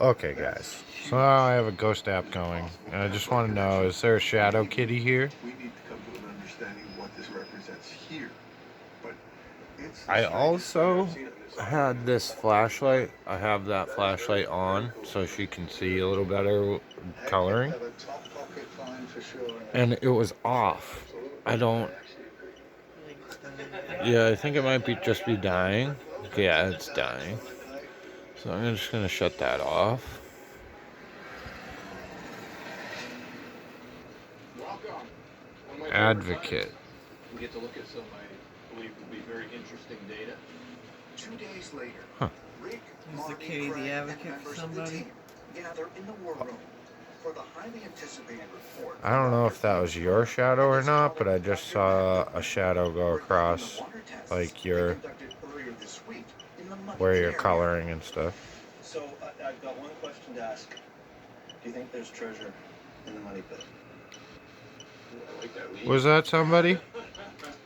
Okay, guys. So now I have a ghost app going, and I just want to know: is there a shadow kitty here? I also had this flashlight. I have that flashlight on so she can see a little better coloring, and it was off. I don't. Yeah, I think it might be just be dying. Yeah, it's dying. So I'm just gonna shut that off. Advocate. We get to look at some I believe will be very interesting data. 2 days later, Huh. Rick, Is the Marty, kitty Craig, the and advocate for members of the somebody? team gather in the war room for the highly anticipated report. I don't know if that was your shadow or not, but I just saw a shadow go across, like your where you're coloring and stuff. So I've got one question to ask. Do you think there's treasure in the money pit? I like that lead. Was that somebody?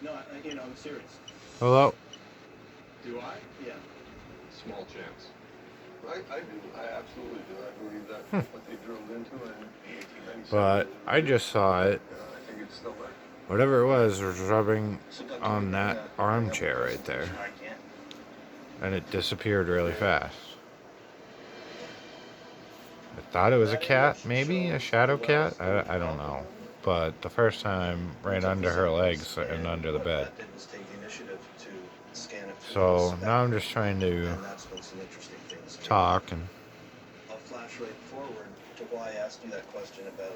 No, I'm serious. Hello? Do I? Yeah. Small chance. I do. I absolutely do. I believe that what they drilled into in the 1897. But I just saw it. I think it's still there. Whatever it was rubbing on that armchair right there. And it disappeared really fast. I thought it was a cat, maybe? A shadow cat? I don't know. But the first time, right under her legs and under the bed. So now I'm just trying to talk and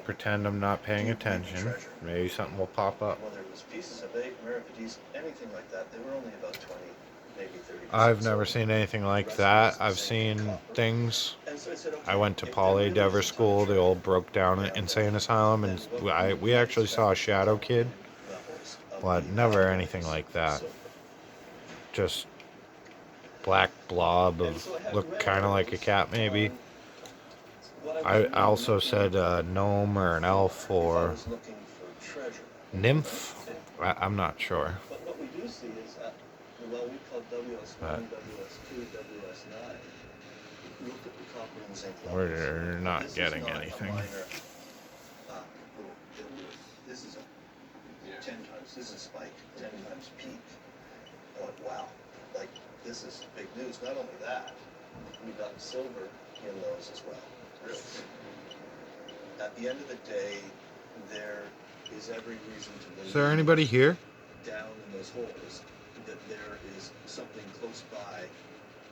pretend I'm not paying attention. Maybe something will pop up. Whether it was pieces of eight, Meravides, anything like that, they were only about 20, maybe 30. I've never seen anything like that. I've seen things. I went to Paul A. Devers School, the old broke down insane asylum, and we actually saw a shadow kid, but never anything like that. Just black blob of looked kind of like a cat, maybe. I also said a gnome or an elf or nymph. I'm not sure. But what we do see is that, well, we call WS1, WS2, WS9. Look at the copper and zinc levels. We're not getting anything. This is a 10 times, this is spike, 10 times peak. But wow, like, this is big news. Not only that, we got silver in those as well. Really? At the end of the day, there is every reason to believe. Is there anybody here? Down in those holes, that there is something close by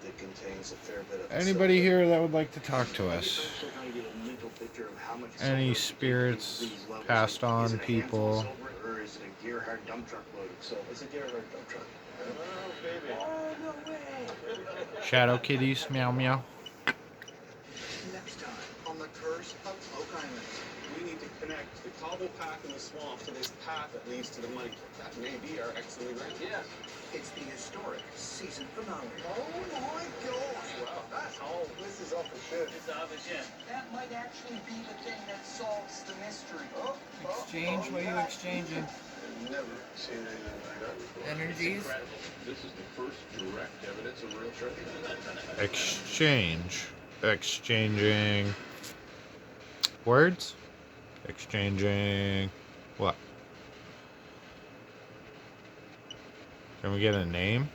that contains a fair bit of. Anybody here that would like to talk to us? Any spirits, passed on people? Or is it a Gerhard dump truck loaded? So it's a Gerhard dump truck. Oh, baby. Oh, no way. Shadow kitties, meow meow. Next time on the Curse of Oak Island. We need to connect the cobble path in the swamp to this path that leads to the money pit. That may be our excellent grant. Yes. It's the historic season finale. Oh my gosh. Wow. That's all. This is off the shit. It's off the shit. That might actually be the thing that solves the mystery. Exchange? What are you exchanging? I've never seen anything like that before. Energies? This is the first direct evidence of real treasure. Exchange. Exchanging words? Exchanging what? Can we get a name?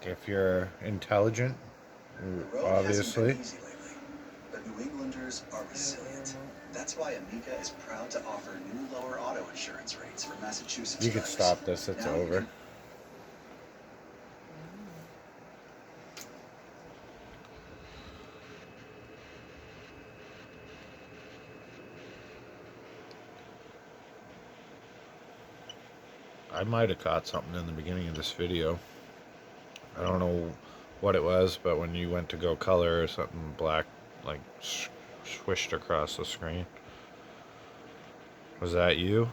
If you're intelligent, obviously. Easy lately, but New Englanders are resilient. That's why Amica is proud to offer new lower auto insurance rates for Massachusetts. You could drivers. stop this, it's Now over. I might have caught something in the beginning of this video. I don't know what it was, but when you went to go color, something black like swished across the screen. Was that you?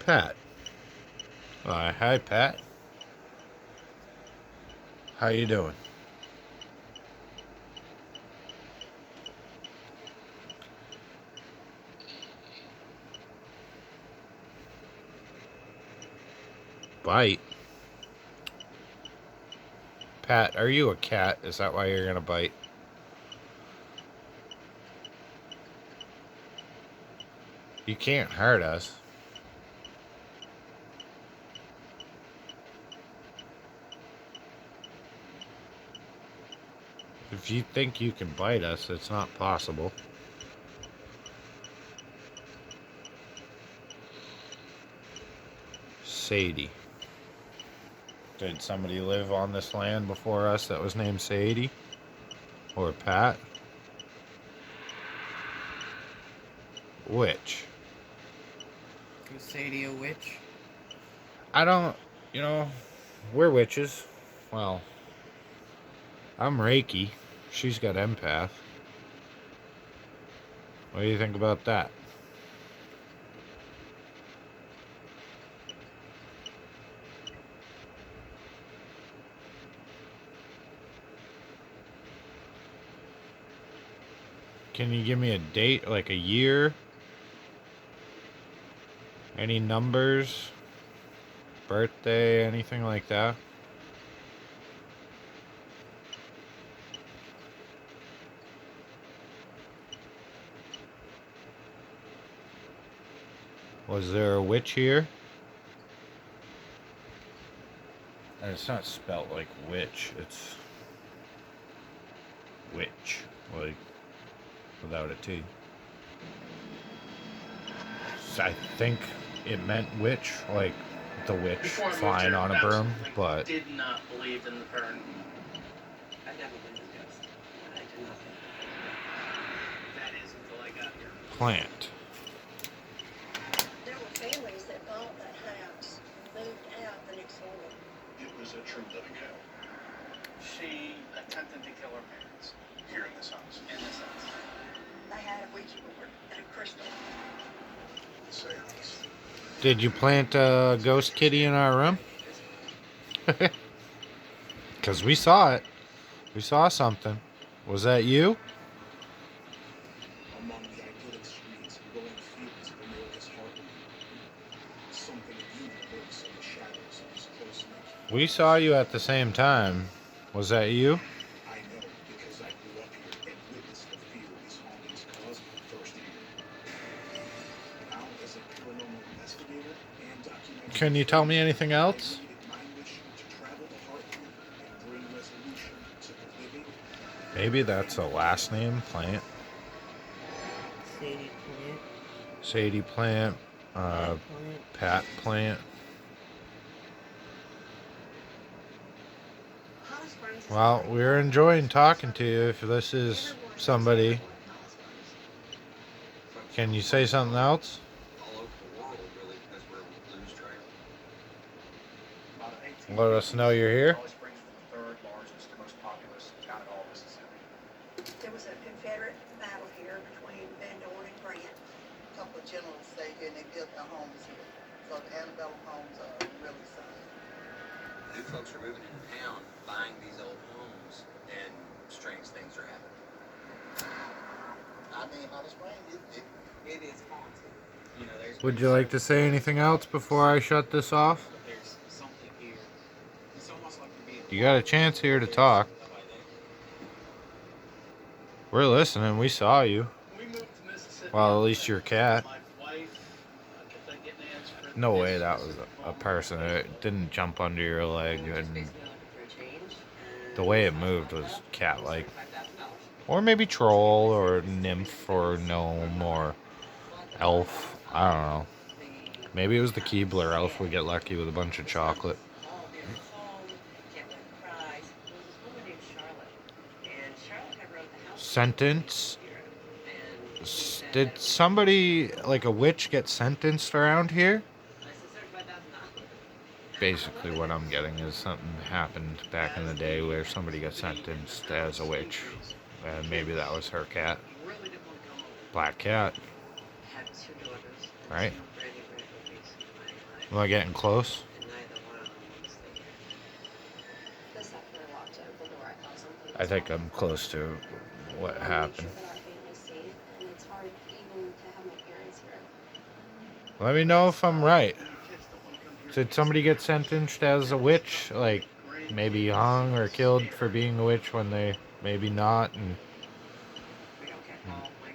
Pat. Hi, Pat. How you doing? Bite? Pat, are you a cat? Is that why you're gonna bite? You can't hurt us. If you think you can bite us, it's not possible. Sadie. Did somebody live on this land before us that was named Sadie? Or Pat? Which? Is Sadie a witch? I don't, you know, we're witches. Well, I'm Reiki. She's got empath. What do you think about that? Can you give me a date, like a year? Any numbers? Birthday, anything like that? Was there a witch here? And it's not spelt like witch, it's witch, like without a T. So I think it meant witch, like the witch Before I moved flying here, on a I broom, absolutely but did not believe in the paranormal. I've never been to ghost. I do not think That is until I got here. plant. There were families that bought that house, moved out the next morning. It was a true living hell She attempted to kill her parents here in this house. in this house. They had a Ouija board and a crystal. Seance. Did you plant a ghost kitty in our room? Because we saw it. We saw something. Was that you? Among the idyllic streets and glowing fields of America's heartland, something new lurks in the shadows of this close-knit. We saw you at the same time. Was that you? I know because I grew up here and witnessed the fear these hauntings cause firsthand. Now, as a paranormal investigator and documentary, Can you tell me anything else? I made it my mission to travel to Heartland and bring resolution to the living. Maybe that's a last name, Plant. Sadie Plant, Sadie Plant, Plant. Pat Plant. Holly Springs is Well, great. we're enjoying talking to you. If this is somebody, can you say something else? All over the world, really, because we're a blues trail. About 18 Let us know you're here. Holly Springs was the third largest, most populous town in all of Mississippi. There was a Confederate battle here between Van Dorn and Grant. A couple of gentlemen stayed here and they built their homes here. So the antebellum homes are really solid. New folks are moving into town, buying these old homes, and strange things are happening. I mean, Holly Springs, It is haunted. You know, there's. Would you like to say anything else before I shut this off? There's something here. It's almost like you're being. You got a chance here to talk. We're listening. We saw you. We moved to Mississippi. Well, at least your cat. My wife kept on getting answers for No this way that was specific a phone. person. It didn't jump under your leg, Just and basically looking for a change. the way it moved was cat-like. $5,000. Or maybe troll, or nymph, or gnome, or elf. I don't know. Maybe it was the Keebler elf. We get lucky with a bunch of chocolate. Oh, there's a song, Can't Win the Prize. There was this woman named Charlotte. And Charlotte had wrote the house. Sentence? Here. And she said Did that- somebody, like a witch, get sentenced around here? I said $35,000. Basically, what I'm getting is something happened back in the day where somebody got sentenced as a witch. And maybe that was her cat. Really didn't want to come over. Black cat. Had two daughters. Right. Two brand new babies. Am I getting close? And I think I'm close to what happened. And it's hard even to have my parents here. Let me know if I'm right. Did somebody get sentenced as a witch? Like, maybe hung or killed for being a witch when they maybe not, and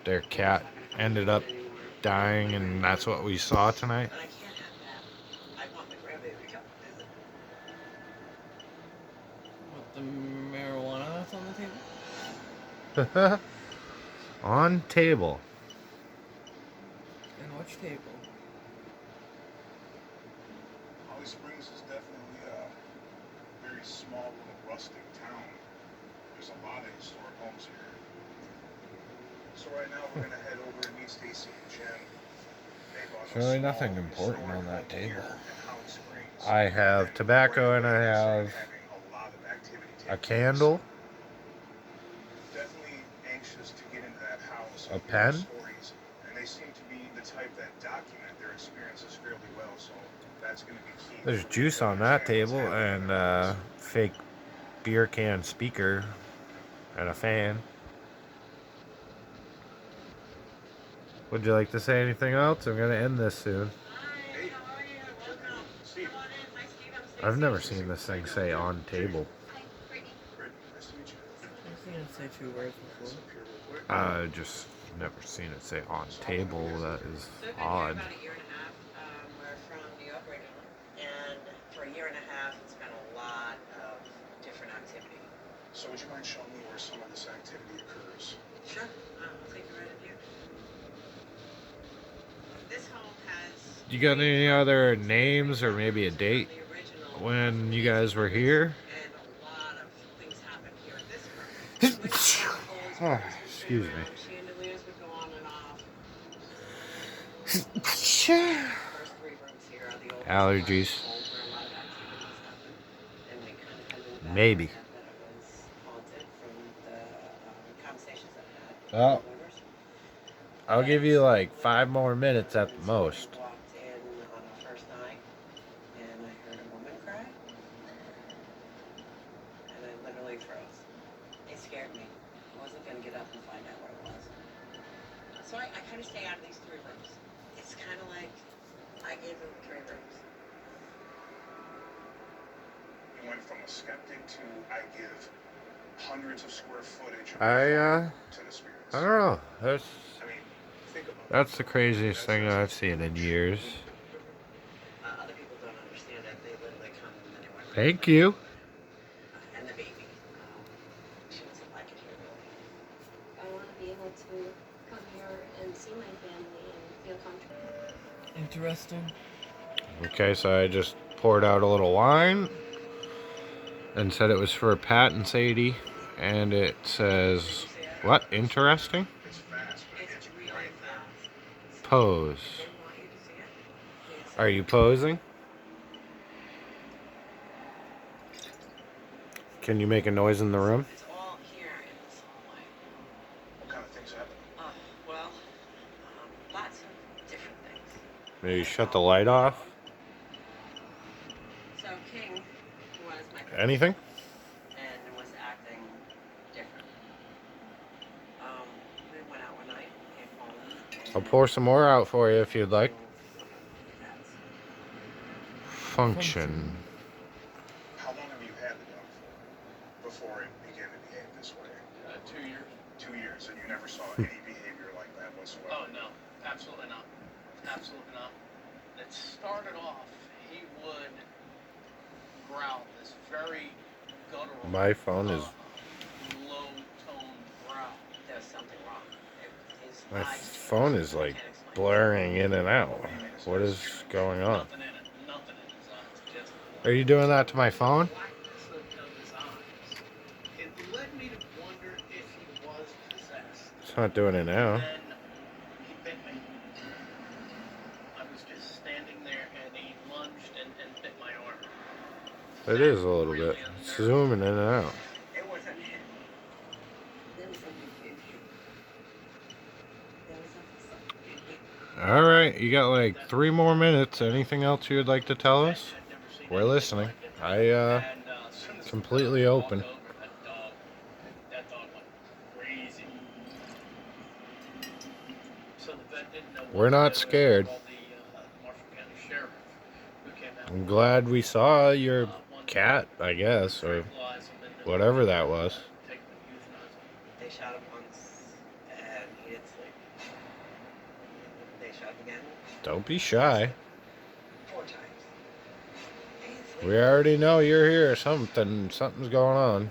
their cat ended up dying, and that's what we saw tonight? But I can't have that. I want my grandbaby to come visit. With the marijuana that's on the table? On table. And which table? Holly Springs is definitely a very small little rustic town. There's a lot of historic homes here. So right now we're gonna head over to meet Stacy and Jen. They bought There's really a nothing small important on historic that home here table. in Holly Springs. I have tobacco and I have Having a lot of activity a taking place. candle, Definitely anxious to get into that house a and hear pen. the stories. And they seem to be the type that document their experiences fairly well, so that's going to be key. There's for me juice to on that understand what's table happening and in fake beer can speaker and a fan. Would you like to say anything else? I'm gonna end this soon. Hi, how are you? Welcome. Steve. Come on in. Hi, Steve. I'm Stacy. I've never seen this thing say on table. Hi, Brittany. Brittany, nice to meet you. I've seen it say 2 words before. Up here real quick. Just never seen it say on table. That is So we've been odd. here about a year and a half. We're from New York originally, and for a year and a half, it's been a lot of different activity. So would you mind showing me where some of this activity occurs? Sure. I'll take you right in here. This home has. You got any other names or maybe a date the original when you guys were here? and a lot of things happened here in this room. Excuse me. Chandeliers would go on and off. Sure. First 3 rooms here are the old Allergies. homes where a lot of activities happened. And we kind of had in the Maybe. back that it was haunted from the conversations I've had with Well, the owners. I'll give you like 5 more minutes at the most. We walked in on our first night, and I heard a woman cry, and I literally froze. It scared me. I wasn't gonna get up and find out where it was. So I kind of stay out of these 3 rooms. It's kind of like I gave them 3 rooms. You went from a skeptic to I give hundreds of square footage of I to the spirits. don't know. I mean, think about it. That's the craziest thing I've seen in years. Other people don't understand that. They literally come and then they went. Thank you. And the baby. She doesn't like it here really. I want to be able to come here and see my family and feel comfortable. Interesting. Okay, so I just poured out a little wine and said it was for Pat and Sadie, and it says, what? Interesting? It's fast, but It's it's really right fast. Pose. They want you to see it. Yes. Are you posing? Can you make a noise in the room? It's all here in this hallway. What kind of things happen? Well, lots of different things. Maybe shut the light off? So King was my cousin Anything? and was acting different. We went out one night, came home. I'll pour some more out for you if you'd like. That's Function. How long have you had the dog for before it began to behave this way? 2 years. 2 years, and you never saw any behavior like that whatsoever? Oh, no. Absolutely not. Absolutely not. It started off, he would growl this very guttural. My phone is. low-tone growl. There's something wrong. His My eyes phone is like blurring in and out. What is going on? Nothing in it. Nothing in his eyes. Just Are you doing that to my phone? blackness of his eyes. It led me to wonder if he was possessed. It's not doing it now. Then he bit me. I was just standing there and he lunged and bit my arm. It is a little bit. It's zooming in and out. It wasn't him. There was something in him. There was something. Alright, you got like 3 more minutes. Anything else you'd like to tell us? I'd never seen We're anything listening. like it. I And, as soon as the completely dog open. walked over, that dog We're not scared. Called the Marshall County Sheriff, who came out. I'm glad we saw your cat, I guess, or Tranquilize him and whatever that was. take him and euthanize him. They shot him once, and he didn't sleep. They shot him again Don't be shy. 4 times. He didn't sleep. We already know you're here. Something's going on.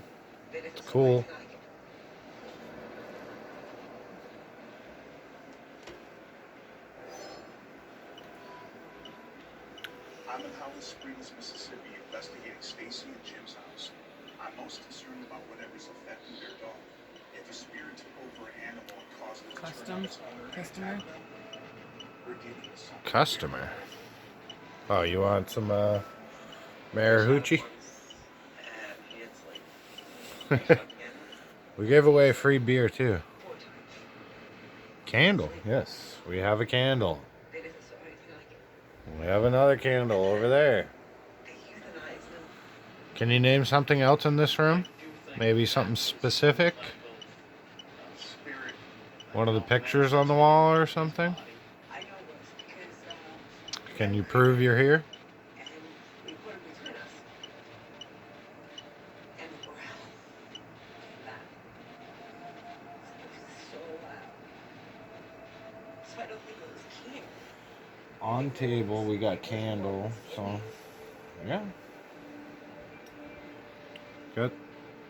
They didn't It's sleep cool. last night. I'm in Holly Springs, Mississippi, investigating Stacy and Jim's house. I'm most concerned about whatever's affecting their dog. If a spirit took over an animal and caused it to turn on its owner and Customer? attack them, we're getting something. Customer. Oh, you want some Mayor Hoochie? And he didn't sleep. They shot him again We gave away free beer too. 4 times. Candle. Yes, we have a candle. They didn't saw anything like it. We have another candle over there. They euthanized them. Can you name something else in this room? Maybe something specific? One of the pictures on the wall or something? I know this because Can you prove you're here? and we put him between us. And the growl. That. It was so loud. So I don't think it was king. On table, we got candle, so yeah.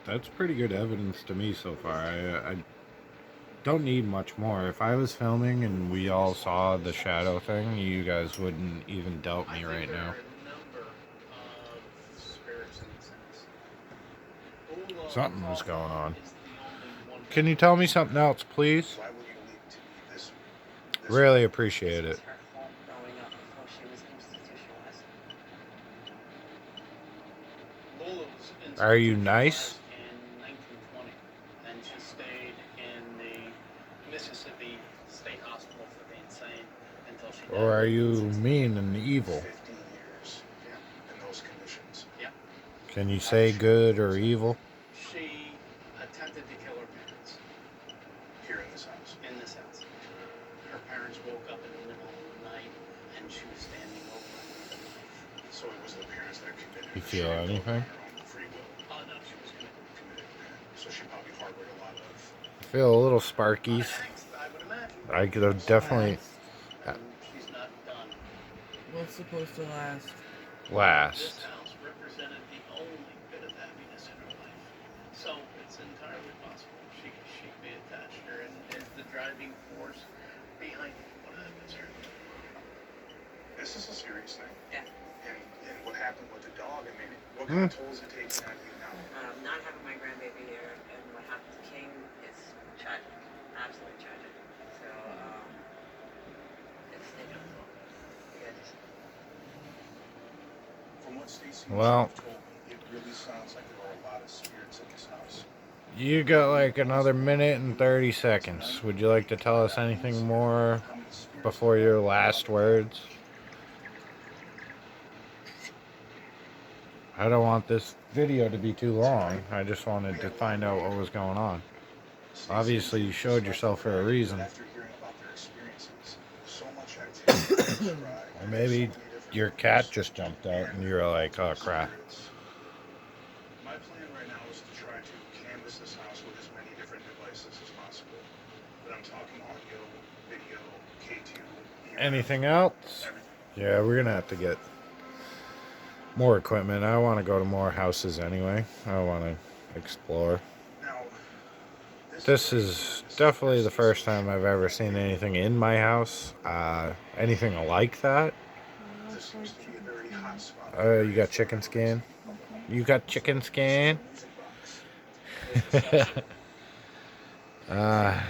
That's pretty good evidence to me so far. I don't need much more. If I was filming and we all saw the shadow thing, you guys wouldn't even doubt me right now. Something was going on. Can you tell me something else, please? Why would you leave to me this Really appreciate This it. was her home growing up before she was institutionalized. Lola was Are you nice? in 1920, and she stayed in the Mississippi State Hospital for the insane until she died. Or are you mean and evil? 15 years in those conditions? Can you say good or evil? She attempted to kill her parents Here in this house. in this house. Her parents woke up in the middle of the night, and she was standing over them. So it was the parents that committed. You the feel shooting anything? on her own free will. Oh no, she was committed. So she probably harbored a lot of. I feel a little sparkies. I would imagine. I could have definitely She's not done. What's supposed to last? This last. house represented the only bit of happiness in her life. So it's entirely possible she may attach her and is the driving force behind what happens here. This is a serious thing. Yeah. And what happened with the dog? I mean, what kind of tolls it takes on you now? Not having my grandbaby here and what happened to King is tragic. Absolutely tragic. So, it's, you know, yeah, just, From what Stacy Well- told me, it really sounds like there are a lot of spirits in this house. You got like another minute and 30 seconds. Would you like to tell us anything more How many spirits? before your last words? I don't want this video to be too long. I just wanted to find out what was going on. Obviously, you showed yourself for a reason. After hearing about their experiences, so much activity. Or maybe your cat just jumped out and you were like, oh crap. My plan right now is to try to canvas this house with as many different devices as possible. But I'm talking audio, video, K2. Anything else? Everything. Yeah, we're gonna have to get more equipment. I want to go to more houses anyway. I want to explore. Now, This is definitely the first time I've ever seen anything in my house. Anything like that. this seems to be a very hot spot. You got chicken skin? You got chicken skin? Music box.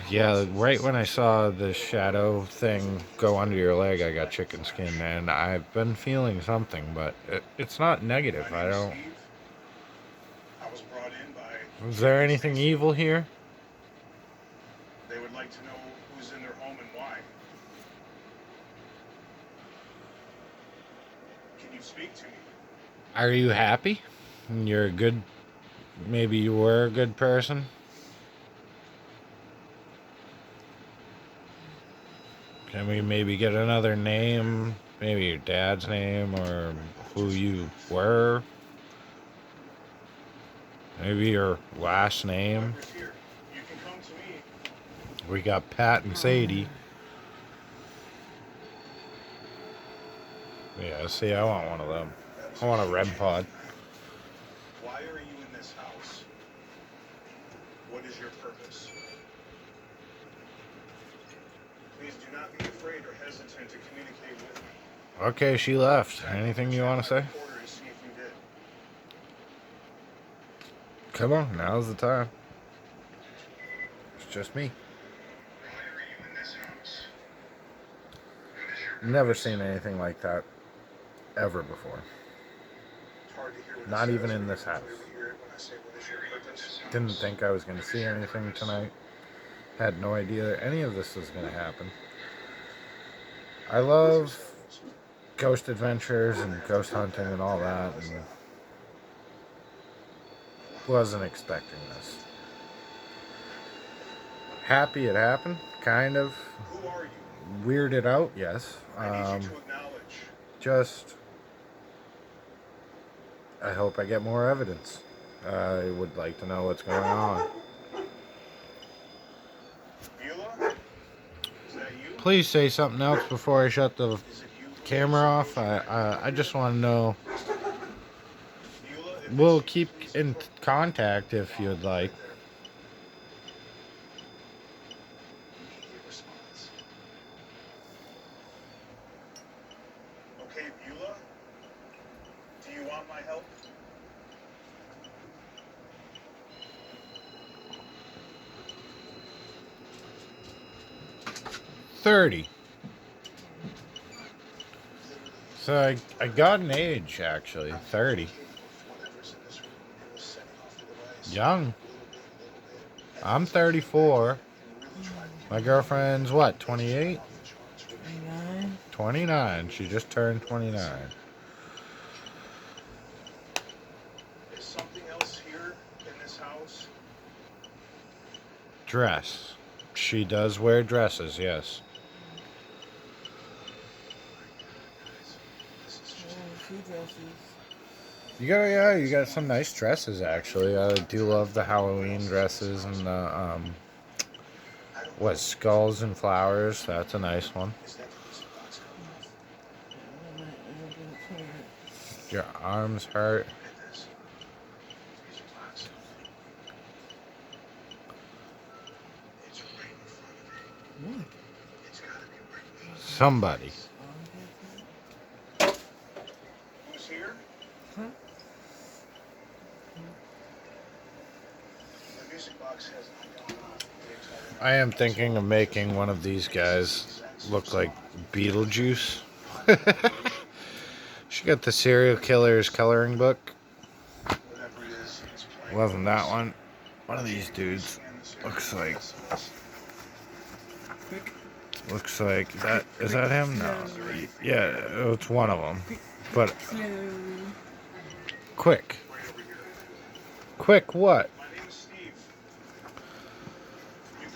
Yeah, right when I saw the shadow thing go under your leg, I got chicken skin, and I've been feeling something, but it's not negative. My I name is don't. Steve. I was brought in by. Is there anything evil here? They would like to know who's in their home and why. Can you speak to me? Are you happy? You're a good. Maybe you were a good person. Can we maybe get another name? Maybe your dad's name or who you were? Maybe your last name? Here, you can come to me. We got Pat and Sadie. Yeah, see, I want one of them. I want a REM pod. Why are you in this house? What is your purpose? Please do not be afraid or hesitant to communicate with me. Okay, she left. Anything you want to say? Recorder to see if you did. Come on, now's the time. It's just me. Why are you in this house? Never seen anything like that ever before. It's hard to hear what it Not says, even in but this you house. clearly hear it when I say, what is your purpose? Didn't think I was going to see anything tonight. Had no idea any of this was going to happen. I love ghost adventures and ghost hunting and all that, and wasn't expecting this. Happy it happened, kind of. Who are you? Weirded out, yes. I need you to acknowledge. Just, I hope I get more evidence. I would like to know what's going on. Beulah? Is that you? Please say something else before I shut the Is it you? camera off. I just want to know. Beulah, if We'll it's keep you, please in report. contact if you'd like. Immediate response. Okay, Beulah? Do you want my help? $30. So I got an age actually. 30. Whatever's in this room, it was setting off the device. Young. Little bit. I'm 34. And really try to My girlfriend's what? 28? get the charge with 29. 29. She just turned 29. Is something else here in this house? Dress. She does wear dresses, yes. This is Oh, just she dresses. You got some nice dresses actually. I do love the Halloween dresses and the what, skulls and flowers. That's a nice one. is that the music box coming? Your arms hurt. Look at this. Music box. It's right in front of you. What? It's gotta be right there. Somebody. Who's here? Huh? The music box has not gone on. I am thinking of making one of these guys look like Beetlejuice. She got the serial killer's coloring book. Whatever it is, it's playing. Loving that one. One of these dudes looks like that. Is that him? No. Yeah, it's one of them. But quick. Quick what? My name is Steve. You can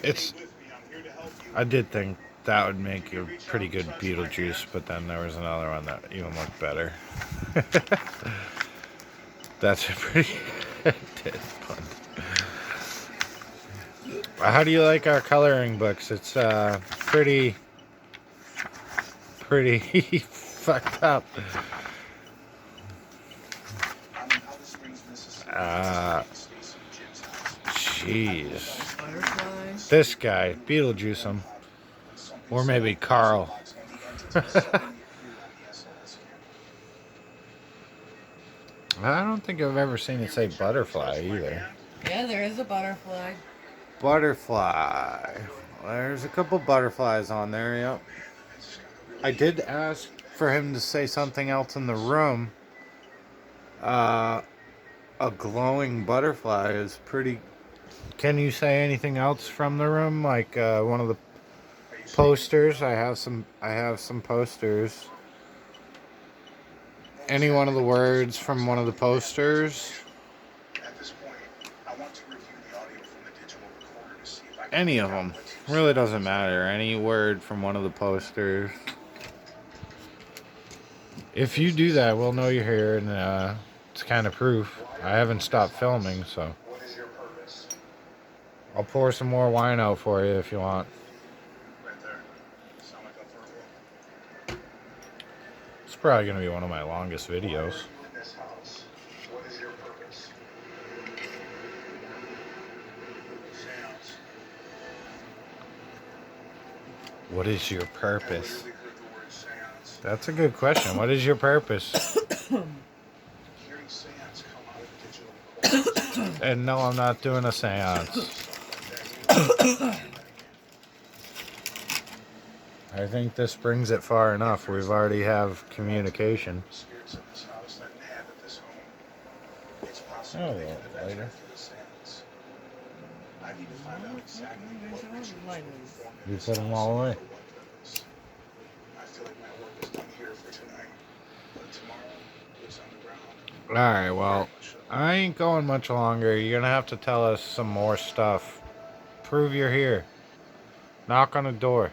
It's. communicate with me. I'm here to help you. I did think that would make a pretty good Beetlejuice, but then there was another one that even looked better. That's a pretty good one. How do you like our coloring books? It's pretty fucked up. I'm in Alice Springs, Mississippi. Stacy Jim's house. Jeez. Butterflies. This guy, Beetlejuice him. Or maybe Carl. I don't think I've ever seen it say butterfly either. Yeah, there is a butterfly. Butterfly. There's a couple butterflies on there, yep. I did ask for him to say something else in the room. A glowing butterfly is pretty... Can you say anything else from the room? Like one of the posters? I have some posters. Any one of the words from one of the posters? At this point, I want to review the audio from the digital recorder to see if I can Any of figure out them. what's Really doesn't matter. Any word from one of the posters. If you do that, we'll know you're here, and it's kind of proof. I haven't stopped filming, so What is your purpose? I'll pour some more wine out for you if you want. Right there. Sound like a verbal. It's probably going to be one of my longest videos. Why are you in this house? What is your purpose? Seance. What is your I purpose? literally heard the word seance. That's a good question. What is your purpose? Hearing seance come out of digital recordings. And no, I'm not doing a seance. I think this brings it far enough. We've already have communication. Spirits in this house that inhabit this home. It's Oh, possible they well, could have later. entered through the seance. I need to find out exactly what rituals were performed in You this put them house all away. and for what purpose. I feel like my work is done here for tonight, but tomorrow it's underground. Alright, well, I ain't going much longer. You're gonna have to tell us some more stuff. Prove you're here. Knock on the door.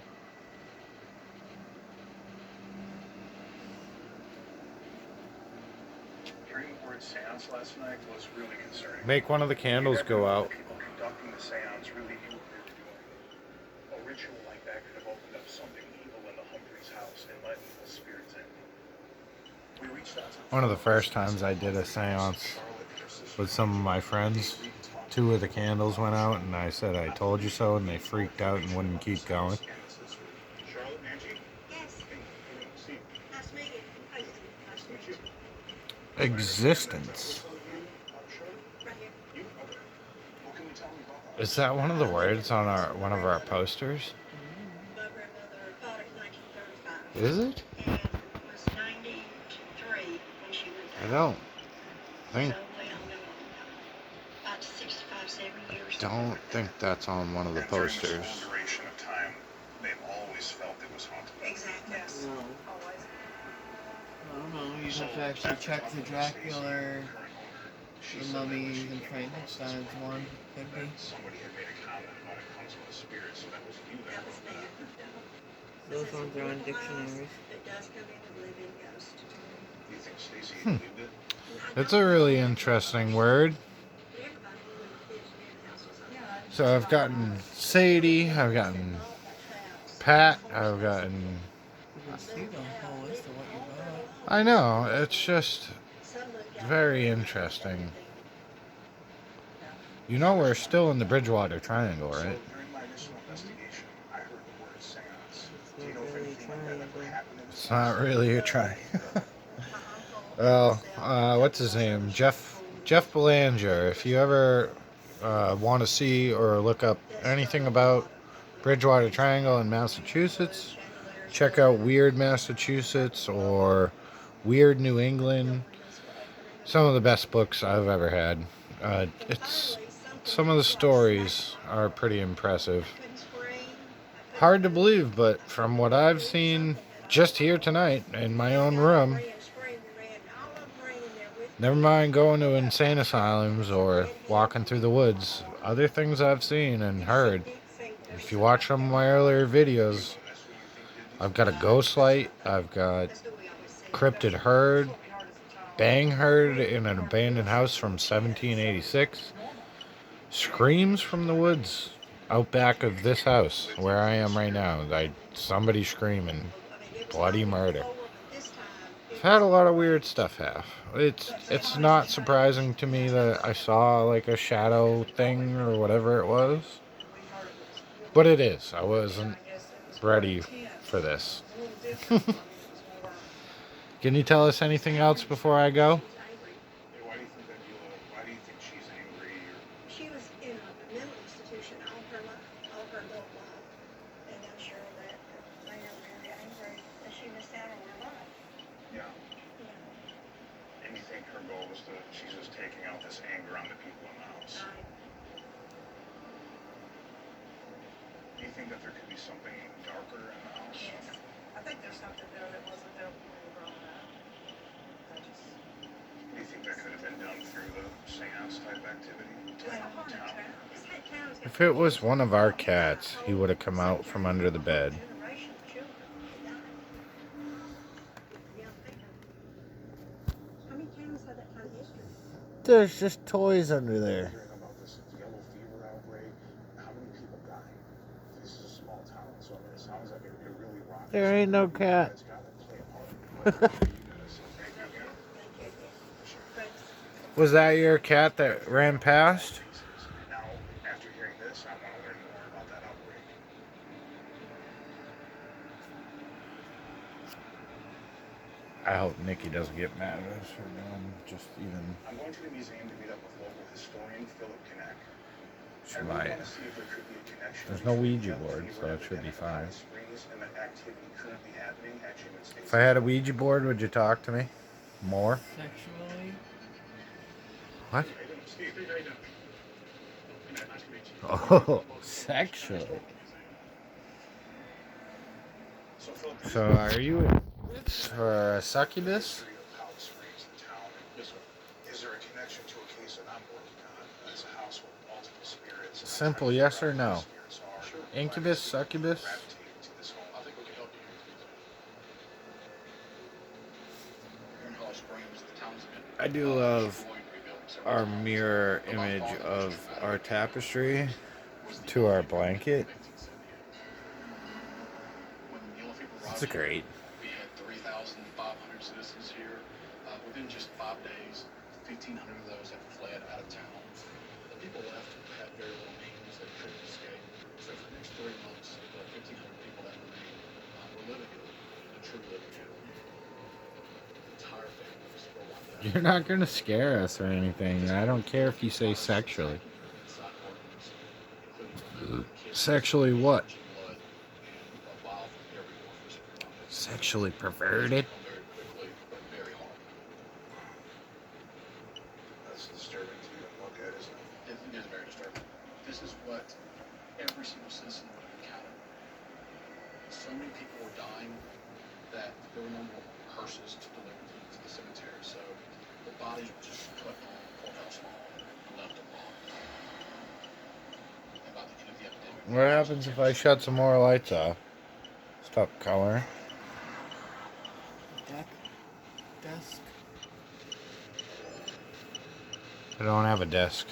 Hearing the word seance last night was really concerning. Make one of the candles go out. People conducting the seance really knew what they were doing. A ritual like that could have opened up something evil in the Humphreys house and let evil spirits in. We reached out to One of the first times I did a seance with some of my friends, 2 of the candles went out, and I said, I told you so, and they freaked out and wouldn't keep going. Charlotte, Angie? Yes, Steve. nice to meet you. Nice to meet you. Existence. Right here. You? Okay. What can we tell them about that? Is that one of the words on one of our posters? My grandmother fought in 1935 Is it? and was 93 when she went I through. don't think So, well, no, about 65, 70 years. don't think that's on one of the And during this posters. whole duration of time, they've always felt it was haunted. Exactly. No. Always. I don't know. You'd have to actually check the Dracula, the mummies, and Frankenstein's one. Could be. Somebody had made a comment about it comes with a spirit, so that was you That that was wrote me. that. Those ones are on dictionaries. It does come in and live in ghost. Do you think Stacy believed it? It's a really interesting word. Everybody who lives near the house was on. So I've gotten Sadie, I've gotten Pat, I've gotten... You can see the whole list of what you got. I know, it's just very interesting. You know we're still in the Bridgewater Triangle, right? So during my initial investigation, I heard the word seance. Do you know if anything like that ever happened in this It's not really a triangle. Well, what's his name? Jeff Belanger. If you ever want to see or look up anything about Bridgewater Triangle in Massachusetts, check out Weird Massachusetts or Weird New England. Some of the best books I've ever had. It's some of the stories are pretty impressive. Hard to believe, but from what I've seen just here tonight in my own room, never mind going to insane asylums or walking through the woods, other things I've seen and heard. If you watch some of my earlier videos, I've got a ghost light, I've got cryptid heard, bang heard in an abandoned house from 1786, screams from the woods out back of this house where I am right now. Somebody screaming, bloody murder. I've had a lot of weird stuff happen. It's not surprising to me that I saw like a shadow thing or whatever it was. But it is. I wasn't ready for this. Can you tell us anything else before I go? Why do you think that why do you think she's angry? Or She was in a mental institution all her life, all her adult life. And I'm sure that made her very angry that she missed out on her life. yeah, You know, and you think her goal was she's just taking out this anger on the people in the house? Do you think that there could be something darker in the house? Yes. I think there's something there that wasn't there when we were growing up. I just, Do you think that could have been done through the seance type activity. It's a heart attack. This town is If it was one of our cats, he would have come out from under the bed. generation of children that died. Young people. How many counties have that kind of history? There's just toys under there. Hearing about this yellow fever outbreak, how many people died? This is a small town, so I mean, it sounds like it really rocks. There ain't no cat. It's gotta play a part. Thank you. Was that your cat that ran past? Now, after hearing this, I want to learn more about that outbreak. I hope Nikki doesn't get mad at us for doing just even. I'm going to the museum to meet up with local historian Philip Kinneck. She I really might. want to see if there could be a connection There's no between Ouija yellow board, fever so it should be epidemic in fine. Alice Springs and the activity currently happening at Human States. If I had a Ouija board, would you talk to me more? Sexually? What? Steve, how you doing? Nice to meet you. Oh, sexually. So, Philip, So are you for a succubus? is there a connection to a case that I'm working on? It's a house with multiple spirits. Simple yes or no. Incubus, succubus? I think we can help you. Here in Hollow Springs, the town's been I do love our mirror image of our tapestry to our blanket. It's great. We had 3,500 citizens here. Within just 5 days, 1,500 of those had fled out of town. The people left had very little means. They couldn't escape. So for the next 3 months, the 1,500 people that remained were living in a true living hell. Entire families were wiped out. You're not gonna scare us or anything. I don't care if you say sexually. Sexually what? Sexually perverted? That's disturbing to even look at, isn't it? It is very disturbing. This is what every single citizen would have encountered. So many people were dying that there were no more hearses to deliver to the cemetery. So the bodies were just put on courthouse lawn and left alone. And by the end of the epidemic, What happens if I shut some more lights off? Stop coloring. Desk. I don't have a desk.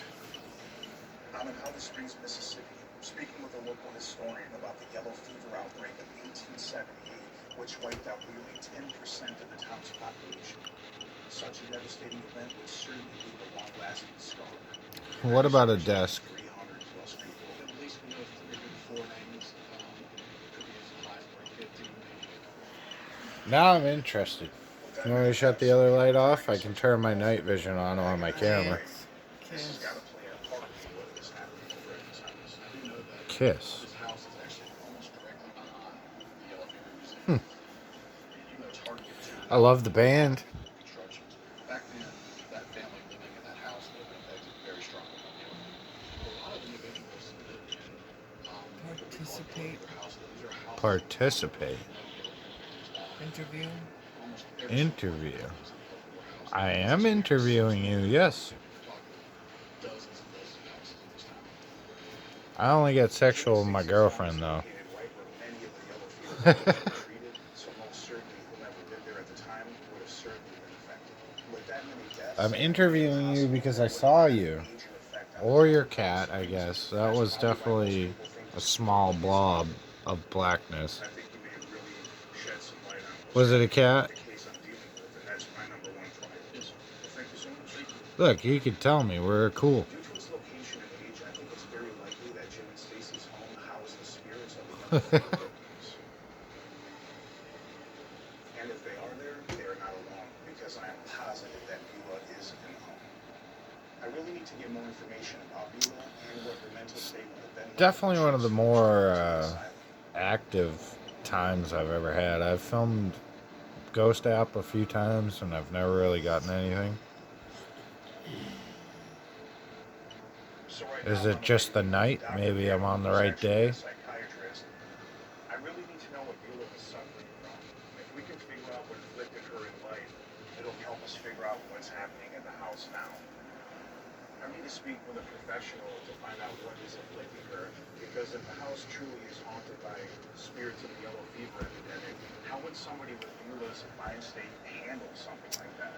I'm in Hollow Springs, Mississippi, speaking with a local historian about the yellow fever outbreak of 1878, which wiped out nearly 10% of the town's population. Such a devastating event would certainly leave a long-lasting scar. What about a desk? 300 plus people. at least we know 3 to 4 names. Could be as high as 15, maybe. Now I'm interested. You want me to shut the other light off? I can turn my night vision on my camera. This has got to play a part in what is happening over at this house. I do know that Kiss. this house is actually almost directly behind the Yellow Fever Museum. Even though it's hard to get to I love the band. constructions. Back then, that family living in that house would have been affected very strongly by the Yellow Fever. A lot of the individuals lived in Participate. their houses. These are houses Participate. Interview. almost every Interview. I am interviewing you, yes. dozens and dozens of houses in this town. I only get sexual with my girlfriend, though. So most certainly whomever lived there at the time would have certainly been affected. With that many deaths, I'm interviewing you because I saw you. Or your cat, I guess. That was definitely a small blob of blackness. I think you may have really shed some light on Was it a cat? the case I'm dealing with, and that's my number one priority. Well, thank you so much. Look, you could tell me. We're cool. Due to its location and age, I think it's very likely that Jim and Stacy's home housed the spirits of the young victims. And if they are there, they are not alone, because I am positive that Beulah is in the home. I really need to get more information about Beulah and what her mental state would have been like. Definitely one of the more active times I've ever had. I've filmed Ghost App a few times and I've never really gotten anything. So right Is now, it just the night? Maybe I'm on the right day. Psychiatrist. I really need to know what Beulah was suffering from. If we can figure out what afflicted her in life, it'll help us figure out what's happening in the house now. I need to speak with a professional to find out what is afflicting her, because if the house truly is haunted by spirits of the yellow fever epidemic, how would somebody with Beulah's mind state handle something like that?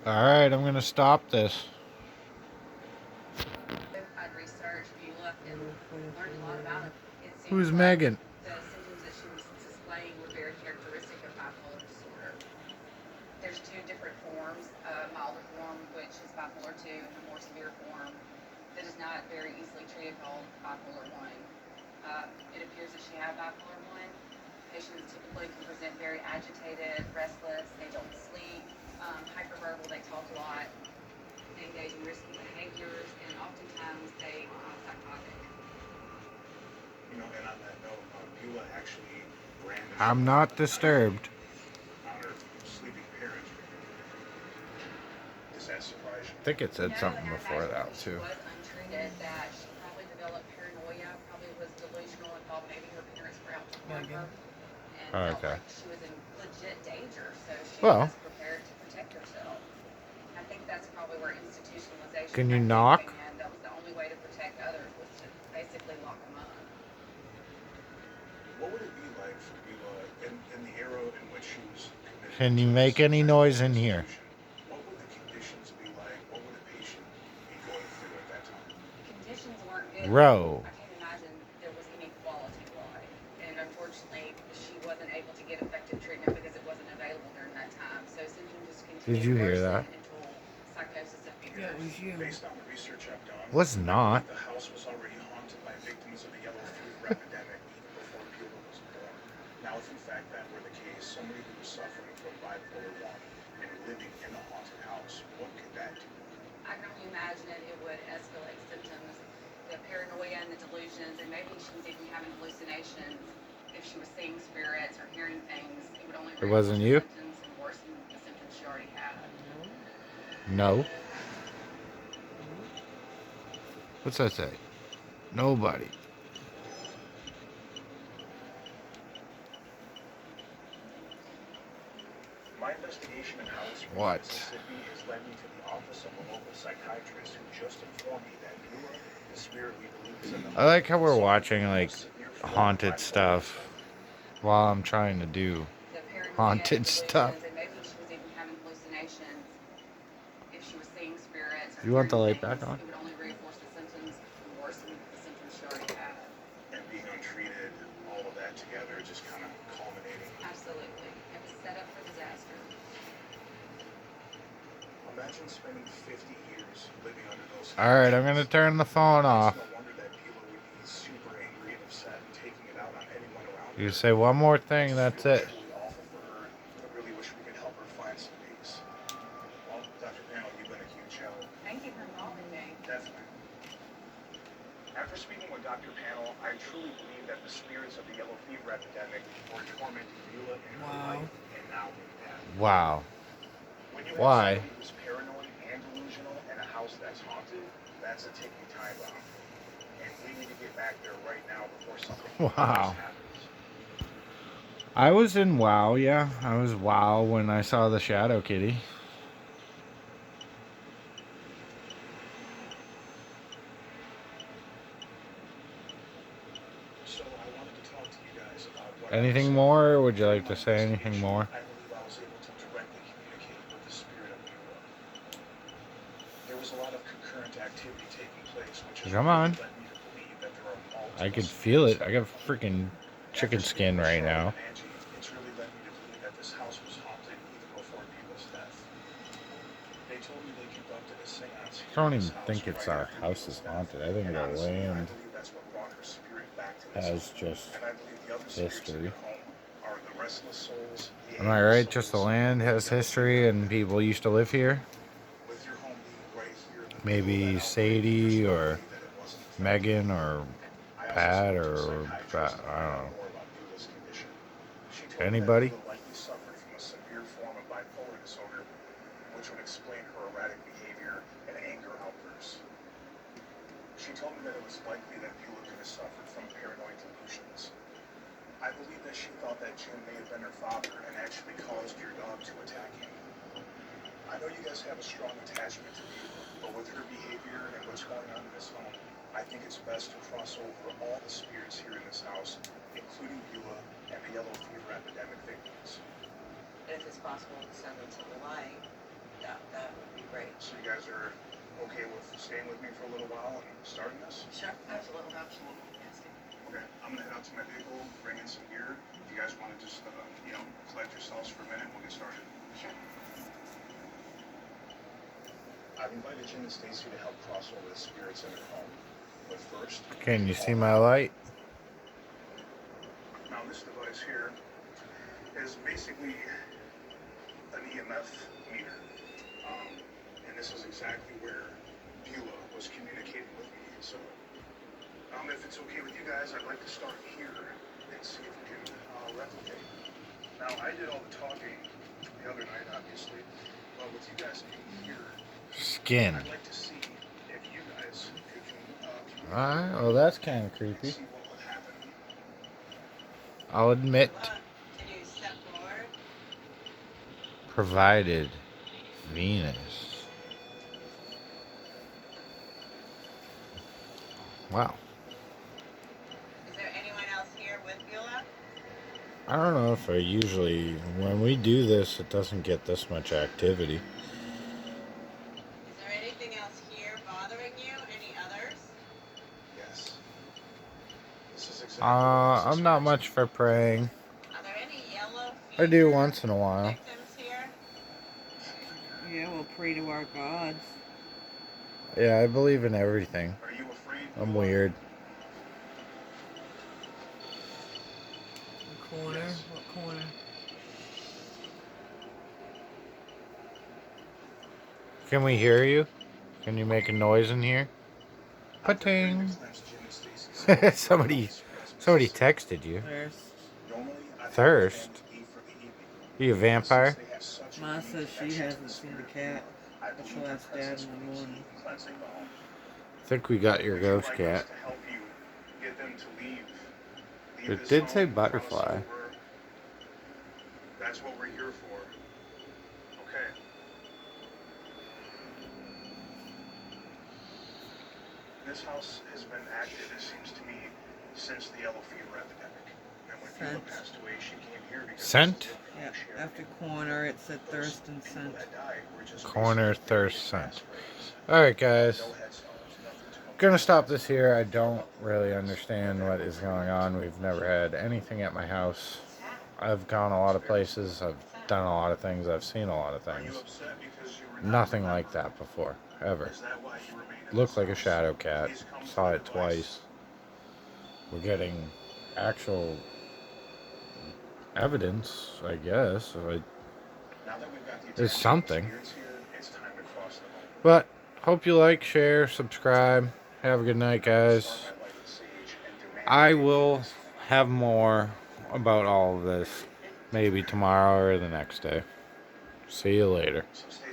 Alright, I'm gonna stop this. I'd researched Beulah and learned a lot about it. It seems Who's like Megan? the symptoms that she was displaying were very characteristic of bipolar disorder. There's two different forms, a milder form, which is bipolar 2, and a more severe form that is not very easily treated called bipolar 1. It appears that she had bipolar 1. Patients typically can present very agitated, restless, they don't sleep, hyperverbal, they talk a lot, they engage in risky behaviors, and oftentimes they are psychotic. You know, and on that note, Beulah actually ran the I'm not disturbed. on her sleeping parent. Does that surprise you? I think it said something No, and I before imagine that when too. She was untreated, that she probably developed paranoia, probably was delusional and thought maybe her parents were out to harm her. And felt Okay. like she was in legit danger, so she Well. was prepared to protect herself. I think that's probably where institutionalization Can you came knock? in. That was the only way to protect others, was to basically lock them up. What would it be like for Beulah in the era in which she was committed? Can you to make this any mental noise in here? institution? What would the conditions be like? What would a patient be going through at that time? Conditions weren't good. Row. I can't imagine there was any quality to life. And unfortunately, she wasn't able to get effective treatment because it wasn't available during that time. So symptoms just continued Did you to hear worsen that? until psychosis appeared. Yeah, it was you. Based on the research I've done, Was not. the house was already haunted by victims of the yellow fever epidemic even before Beulah was born. Now, if in fact that were the case, somebody who was suffering from bipolar 1 and living in a haunted house, what could that do? I can only imagine it would escalate symptoms, the paranoia and the delusions, and maybe she was even having hallucinations. If she was seeing spirits or hearing things, it would only It wasn't you? reinforce the symptoms and worsen the symptoms she already had. No. What's that say? Nobody. My investigation in Hollis Springs, What? Mississippi has led me to the office of a local psychiatrist who just informed me that Beulah, the spirit we believe is in the I like how we're home, watching suffers like from severe form of haunted bipolar stuff while I'm trying to do The paranoia haunted and stuff. delusions, and maybe she was even having hallucinations. If she was seeing spirits or You want the hearing light back things, on? it would only reinforce the symptoms and worsen the symptoms she already had. and being untreated, all of that together just kind of culminating. Absolutely. It was set up for disaster. Imagine spending 50 years living under those Alright, I'm gonna turn the phone off. It's no wonder that Beulah would be super angry and upset and taking it out on anyone around You her. say one more thing, that's it. Truly awful for her. I really wish we could help her find some peace. Well, Dr. Panel, you've been a huge help. Thank you for involving me. Definitely. After speaking with Dr. Panel, I truly believe that the spirits of the yellow fever epidemic were tormenting Beulah in her Wow. life and now in death. Wow. When you Why? have somebody who's paranoid and delusional in a house that's haunted, that's a ticking time bomb. And we need to get back there right now before something Wow. worse happens. I was in WoW, yeah. I was WoW when I saw the Shadow Kitty. So I wanted to talk to you guys about what Anything more, or would you like to say anything more? I believe I was able to directly communicate with the spirit of Beulah. There was a lot of concurrent activity taking place, which has Come really on. led me to believe that there are multiple I could feel it. I got freaking chicken After skin speaking with right now. Charlotte and Angie, it's really led me to believe that this house was haunted even before Beulah's death. They told me they conducted a seance here I don't in even this think house it's right our after house Beulah's is death. haunted. I think And the honestly, I land believe that's what brought her spirit back to this has home. just And I believe the other spirits in history. the home are the restless souls, the Am I angry right? Just the souls, land has the yellow history fever and people used to live here? with your home being right here in the middle of Maybe that outbreak, Sadie there's no or way that it wasn't affected. Megan or I also Pat spoke to a or psychiatrist to I find don't out know. more about Beulah's condition. She told me that Anybody? Beulah likely suffered from a severe form of bipolar disorder, which would explain her erratic behavior and anger outbursts. She told me that it was likely that Beulah could have suffered from paranoid delusions. I believe that she thought that Jim may have been her father and actually caused your dog to attack him. I know you guys have a strong attachment to Beulah, but with her behavior and what's going on in this home, I think it's best to cross over all the spirits here in this house, including Beulah and the yellow fever epidemic victims. If it's possible to send them to the light, that would be great. So you guys are okay with staying with me for a little while and starting this? Sure, absolutely. Absolutely. Okay, I'm gonna head out to my vehicle, bring in some gear. If you guys wanna just, collect yourselves for a minute, we'll get started. Sure. I've invited Jim and Stacy to help cross over the spirits in their home. But first, Can you see my light? now this device here is basically an EMF meter. And this is exactly where Beulah was communicating with me. So, if it's okay with you guys, I'd like to start here and see if we can replicate. Now, I did all the talking the other night, obviously, but with you guys in here, Skin. I'd like to see if you guys could Alright, well that's kind of creepy. see what would happen. I'll admit. Can you step forward? Provided Venus. Wow. Is there anyone else here with Beulah? I don't know if when we do this, it doesn't get this much activity. Is there anything else here bothering you? Any others? Yes. This is exactly I'm not much for praying. Are there any yellow I do once in a while. victims here? Yeah, we'll pray to our gods. Yeah, I believe in everything. Are you afraid? I'm weird. The corner? What corner? Can we hear you? Can you make a noise in here? Pating. Somebody texted you. Thirst. Thirst? Are you a vampire? Ma says she hasn't seen the cat. But she'll ask Dad in the morning. I think we got your ghost cat. It did say butterfly. That's what we're here for. Okay. This house has been active, it seems to me, since the yellow fever epidemic. And when Beulah Scent. passed away, she came here because Scent? Yeah, after corner it said thirst and scent. Corner thirst scent. Alright guys. Gonna stop this here. I don't really understand what is going on. We've never had anything at my house. I've gone a lot of places. I've done a lot of things. I've seen a lot of things. Nothing like that before. Ever. Looked like a shadow cat. Saw it twice. We're getting actual evidence, I guess. There's something. But hope you like, share, subscribe. Have a good night, guys. I will have more about all of this maybe tomorrow or the next day. See you later. So stay